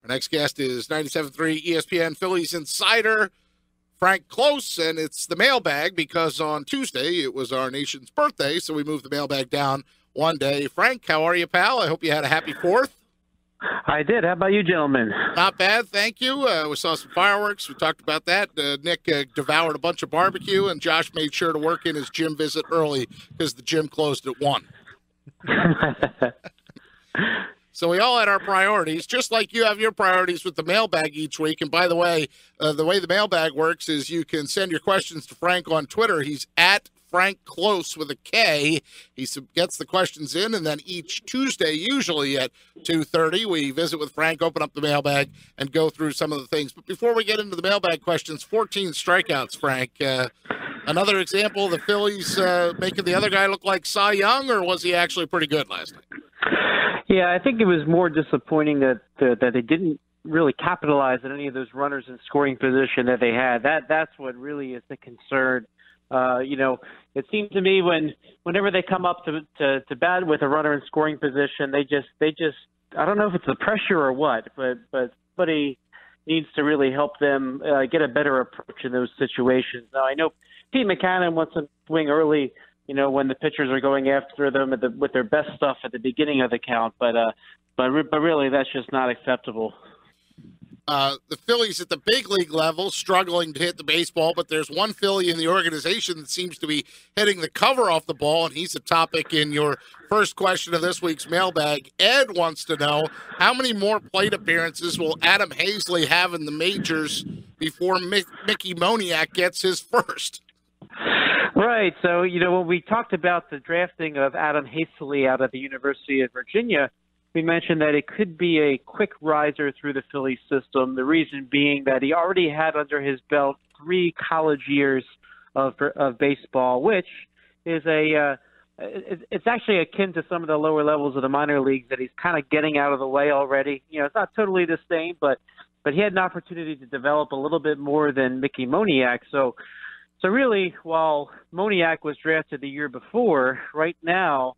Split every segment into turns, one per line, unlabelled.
Our next guest is 97.3 ESPN Phillies Insider Frank Klose, and it's the mailbag because on Tuesday it was our nation's birthday, so we moved the mailbag down one day. Frank, how are you, pal? I hope you had a happy 4th.
I did. How about you, gentlemen?
Not bad, thank you. We saw some fireworks. We talked about that. Nick devoured a bunch of barbecue, and Josh made sure to work in his gym visit early because the gym closed at 1. So we all had our priorities, just like you have your priorities with the mailbag each week. And by the way the mailbag works is you can send your questions to Frank on Twitter. He's at Frank Klose with a K. He gets the questions in, and then each Tuesday, usually at 2:30, we visit with Frank, open up the mailbag, and go through some of the things. But before we get into the mailbag questions, 14 strikeouts, Frank. Another example of the Phillies making the other guy look like Cy Young, or was he actually pretty good last night?
Yeah, I think it was more disappointing that they didn't really capitalize on any of those runners in scoring position that they had. That's what really is the concern. It seemed to me whenever they come up to bat with a runner in scoring position, they just I don't know if it's the pressure or what, but somebody needs to really help them get a better approach in those situations. Now I know Pete McCannon wants to swing early, when the pitchers are going after them with their best stuff at the beginning of the count, but really that's just not acceptable.
The Phillies at the big league level struggling to hit the baseball, but there's one Philly in the organization that seems to be hitting the cover off the ball, and he's a topic in your first question of this week's mailbag. Ed wants to know, how many more plate appearances will Adam Haseley have in the majors before Mickey Moniak gets his first?
Right. So, when we talked about the drafting of Adam Haseley out of the University of Virginia, we mentioned that it could be a quick riser through the Phillies system, the reason being that he already had under his belt 3 college years of baseball, which is it's actually akin to some of the lower levels of the minor leagues that he's kind of getting out of the way already. It's not totally the same, but he had an opportunity to develop a little bit more than Mickey Moniak. So really, while Moniak was drafted the year before, right now,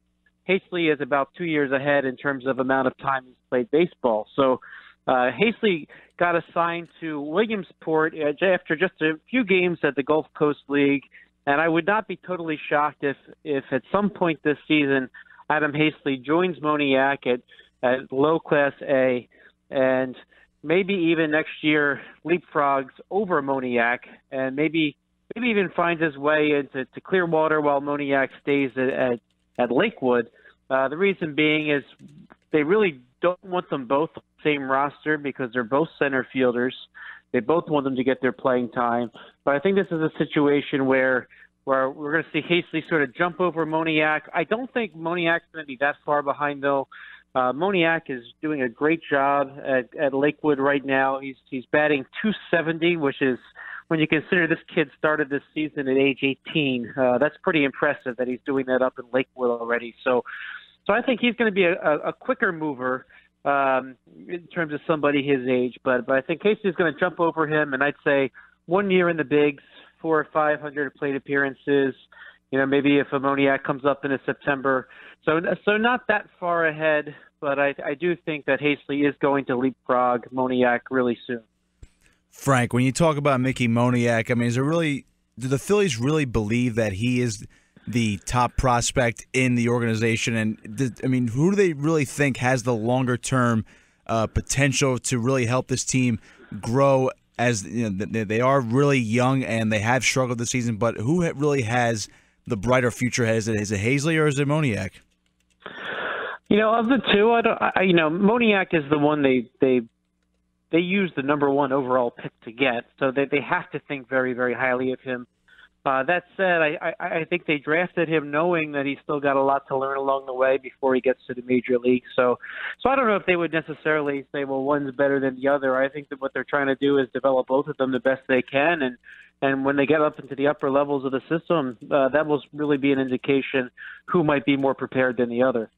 Haseley is about 2 years ahead in terms of amount of time he's played baseball. So Haseley got assigned to Williamsport after just a few games at the Gulf Coast League, and I would not be totally shocked if at some point this season Adam Haseley joins Moniak at low Class A, and maybe even next year leapfrogs over Moniak, and maybe even finds his way into Clearwater while Moniak stays at Lakewood. The reason being is they really don't want them both on the same roster because they're both center fielders. They both want them to get their playing time. But I think this is a situation where we're going to see Haseley sort of jump over Moniak. I don't think Moniak's going to be that far behind, though. Moniak is doing a great job at Lakewood right now. He's batting .270, which is, when you consider this kid started this season at age 18, that's pretty impressive that he's doing that up in Lakewood already. So I think he's going to be a quicker mover in terms of somebody his age. But I think Casey's going to jump over him, and I'd say 1 year in the bigs, 400 or 500 plate appearances. Maybe if Moniak comes up in September. So not that far ahead, but I do think that Haseley is going to leapfrog Moniak really soon.
Frank, when you talk about Mickey Moniak, I mean, do the Phillies really believe that he is the top prospect in the organization? And who do they really think has the longer-term potential to really help this team grow? As they are really young and they have struggled this season, but who really has the brighter future? Is it Haseley or is it Moniak?
Of the two, Moniak is the one they use the number 1 overall pick to get, so they have to think very, very highly of him. That said, I think they drafted him knowing that he's still got a lot to learn along the way before he gets to the major league. So I don't know if they would necessarily say, well, one's better than the other. I think that what they're trying to do is develop both of them the best they can, and when they get up into the upper levels of the system, that will really be an indication who might be more prepared than the other.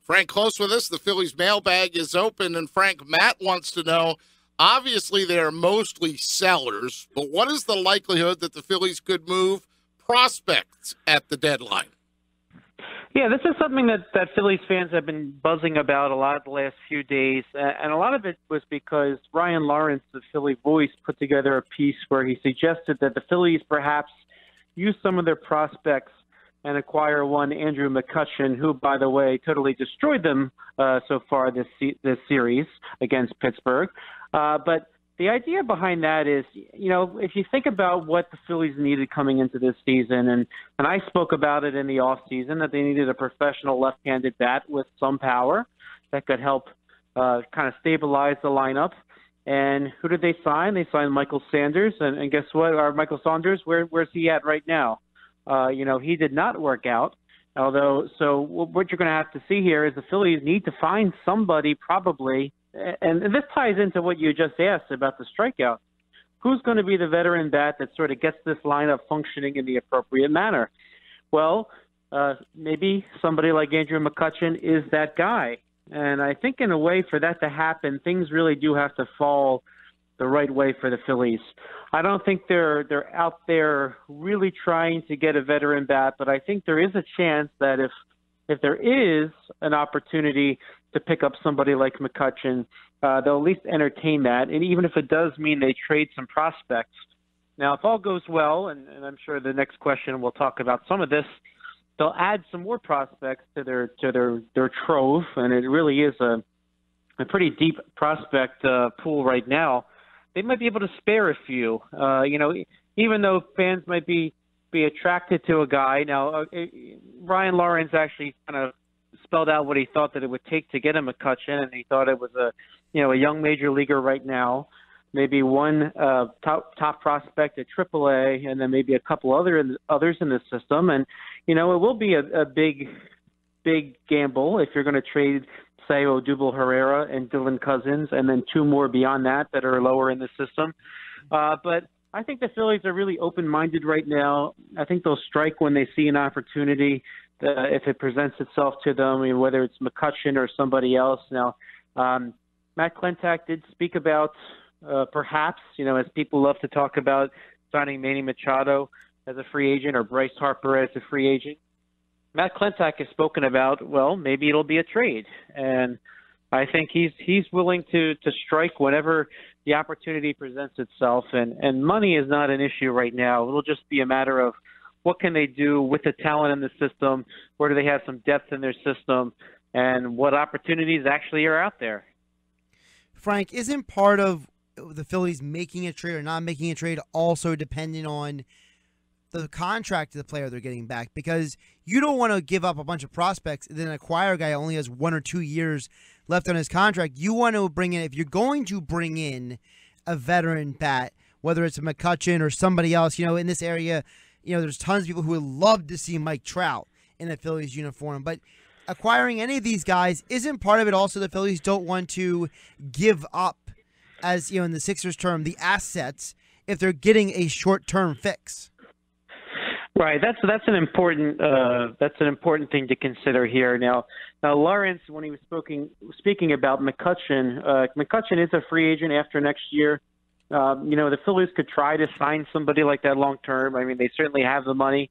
Frank Klose with us. The Phillies mailbag is open, and Frank, Matt wants to know, obviously they are mostly sellers, but what is the likelihood that the Phillies could move prospects at the deadline?
Yeah, this is something that Phillies fans have been buzzing about a lot the last few days, and a lot of it was because Ryan Lawrence, the Philly Voice, put together a piece where he suggested that the Phillies perhaps use some of their prospects and acquire one Andrew McCutchen, who, by the way, totally destroyed them so far this series against Pittsburgh. But the idea behind that is, if you think about what the Phillies needed coming into this season, and I spoke about it in the offseason, that they needed a professional left-handed bat with some power that could help kind of stabilize the lineup. And who did they sign? They signed Michael Sanders, and guess what? Michael Saunders, where's he at right now? He did not work out. So what you're going to have to see here is the Phillies need to find somebody probably. And this ties into what you just asked about the strikeout. Who's going to be the veteran bat that sort of gets this lineup functioning in the appropriate manner? Well, maybe somebody like Andrew McCutchen is that guy. And I think in a way for that to happen, things really do have to fall the right way for the Phillies. I don't think they're out there really trying to get a veteran bat, but I think there is a chance that if there is an opportunity to pick up somebody like McCutchen, they'll at least entertain that. And even if it does mean they trade some prospects. Now, if all goes well, and I'm sure the next question we'll talk about some of this, they'll add some more prospects to their trove, and it really is a pretty deep prospect pool right now. They might be able to spare a few. Even though fans might be attracted to a guy. Now, Ryan Lawrence actually kind of spelled out what he thought that it would take to get him McCutchen, and he thought it was a young major leaguer right now, maybe one top prospect at AAA, and then maybe a couple others in the system. And it will be a big gamble if you're going to trade, say, Odubel Herrera and Dylan Cousins, and then two more beyond that are lower in the system. But I think the Phillies are really open-minded right now. I think they'll strike when they see an opportunity, if it presents itself to them, whether it's McCutchen or somebody else. Now, Matt Klentak did speak about perhaps, as people love to talk about, signing Manny Machado as a free agent or Bryce Harper as a free agent. Matt Klentak has spoken about, well, maybe it'll be a trade. And I think he's willing to strike whenever the opportunity presents itself. And money is not an issue right now. It'll just be a matter of what can they do with the talent in the system, where do they have some depth in their system, and what opportunities actually are out there.
Frank, isn't part of the Phillies making a trade or not making a trade also dependent on the contract of the player they're getting back? Because you don't want to give up a bunch of prospects and then acquire a guy who only has 1 or 2 years left on his contract. You want to bring in, if you're going to bring in a veteran bat, whether it's a McCutchen or somebody else, in this area, there's tons of people who would love to see Mike Trout in a Phillies uniform. But acquiring any of these guys isn't part of it. Also, the Phillies don't want to give up, as in the Sixers term, the assets if they're getting a short-term fix.
Right. That's an important thing to consider here. Now Lawrence, when he was speaking about McCutchen, McCutchen is a free agent after next year. The Phillies could try to sign somebody like that long term. I mean, they certainly have the money.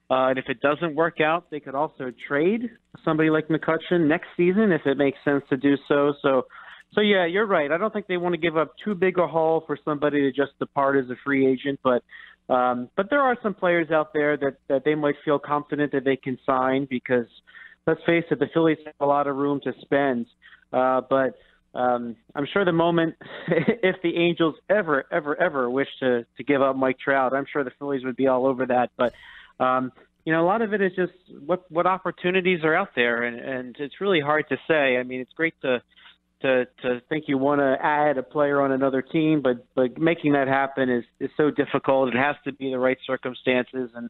And if it doesn't work out, they could also trade somebody like McCutchen next season if it makes sense to do so. So yeah, you're right. I don't think they want to give up too big a haul for somebody to just depart as a free agent, but there are some players out there that they might feel confident that they can sign because, let's face it, the Phillies have a lot of room to spend. But I'm sure the moment, if the Angels ever wish to give up Mike Trout, I'm sure the Phillies would be all over that. But a lot of it is just what opportunities are out there, and it's really hard to say. I mean, it's great to think you want to add a player on another team, but making that happen is so difficult. It has to be the right circumstances, and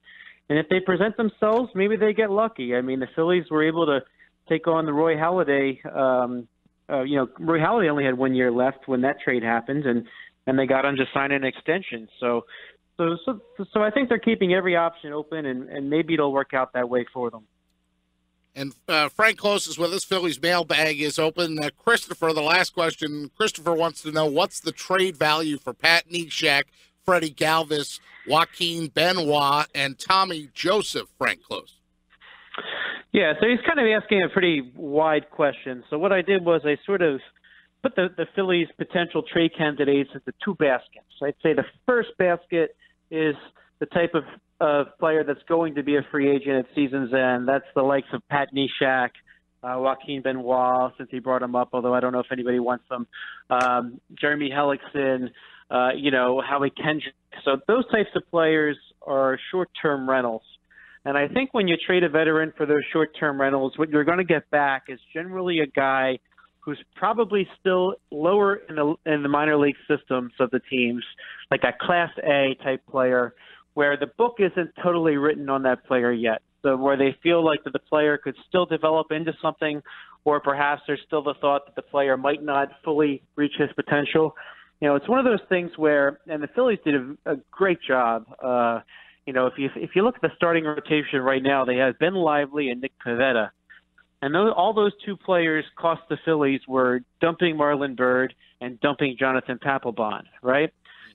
if they present themselves, maybe they get lucky. I mean, the Phillies were able to take on the Roy Halladay. Roy Halladay only had 1 year left when that trade happened, and they got him to sign an extension. So I think they're keeping every option open, and maybe it'll work out that way for them.
And Frank Klose is with us. Phillies mailbag is open. Christopher, the last question. Christopher wants to know, what's the trade value for Pat Neshek, Freddy Galvis, Joaquin, Benoit, and Tommy Joseph, Frank Klose?
Yeah, so he's kind of asking a pretty wide question. So what I did was I sort of put the Phillies' potential trade candidates into two baskets. I'd say the first basket is the type of player that's going to be a free agent at season's end. That's the likes of Pat Neshek, Joaquin Benoit, since he brought him up, although I don't know if anybody wants them, Jeremy Hellickson, Howie Kendrick. So those types of players are short-term rentals. And I think when you trade a veteran for those short-term rentals, what you're going to get back is generally a guy who's probably still lower in the minor league systems of the teams, like a Class A type player, where the book isn't totally written on that player yet. So where they feel like that the player could still develop into something, or perhaps there's still the thought that the player might not fully reach his potential. It's one of those things where, and the Phillies did a great job. If you look at the starting rotation right now, they have Ben Lively and Nick Pivetta. And all those two players cost the Phillies were dumping Marlon Byrd and dumping Jonathan Papelbon, right?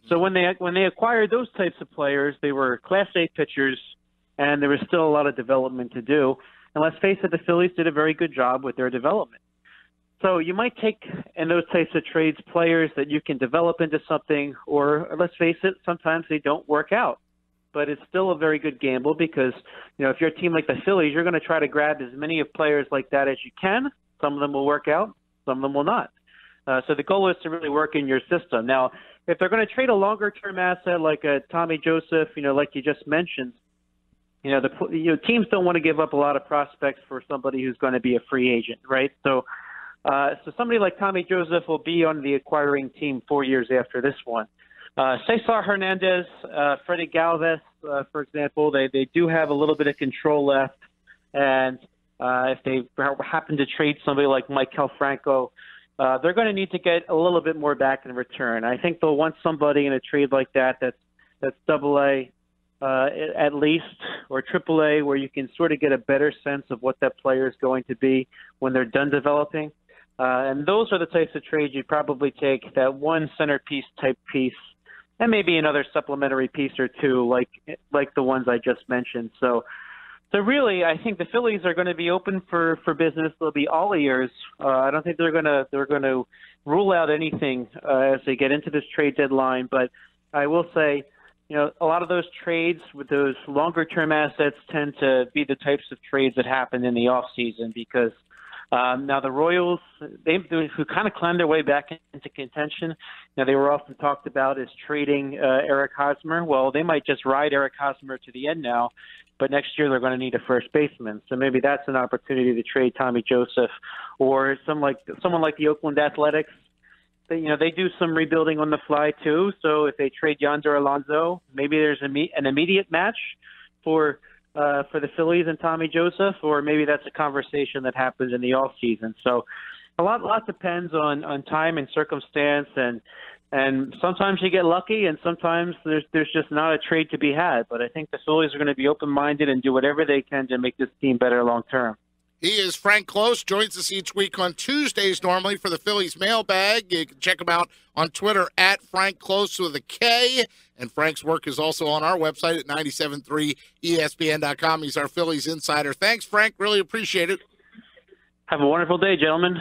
So when they acquired those types of players, they were Class A pitchers, and there was still a lot of development to do. And let's face it, the Phillies did a very good job with their development. So you might take, in those types of trades, players that you can develop into something, or let's face it, sometimes they don't work out. But it's still a very good gamble because, if you're a team like the Phillies, you're going to try to grab as many of players like that as you can. Some of them will work out, some of them will not. So the goal is to really work in your system. Now, if they're going to trade a longer-term asset like a Tommy Joseph, like you just mentioned, teams don't want to give up a lot of prospects for somebody who's going to be a free agent, right? So somebody like Tommy Joseph will be on the acquiring team 4 years after this one. Cesar Hernandez, Freddy Galvis, for example, they do have a little bit of control left. And if they happen to trade somebody like Maikel Franco, they're going to need to get a little bit more back in return. I think they'll want somebody in a trade like that's AA at least, or AAA, where you can sort of get a better sense of what that player is going to be when they're done developing. And those are the types of trades you'd probably take, that one centerpiece type piece, and maybe another supplementary piece or two, like the ones I just mentioned. So really, I think the Phillies are going to be open for business. They'll be all ears. I don't think they're going to rule out anything as they get into this trade deadline. But I will say, a lot of those trades with those longer term assets tend to be the types of trades that happen in the off season, because now the Royals, who kind of climbed their way back into contention, they were often talked about as trading Eric Hosmer. Well, they might just ride Eric Hosmer to the end now, but next year they're going to need a first baseman. So maybe that's an opportunity to trade Tommy Joseph, or someone like the Oakland Athletics. They do some rebuilding on the fly too. So if they trade Yonder Alonso, maybe there's an immediate match for the Phillies and Tommy Joseph, or maybe that's a conversation that happens in the off season. So a lot depends on time and circumstance, and sometimes you get lucky, and sometimes there's just not a trade to be had. But I think the Phillies are going to be open-minded and do whatever they can to make this team better long term.
He is Frank Klose, joins us each week on Tuesdays normally for the Phillies Mailbag. You can check him out on Twitter at Frank Klose with a K. And Frank's work is also on our website at 973ESPN.com. He's our Phillies Insider. Thanks, Frank. Really appreciate it.
Have a wonderful day, gentlemen.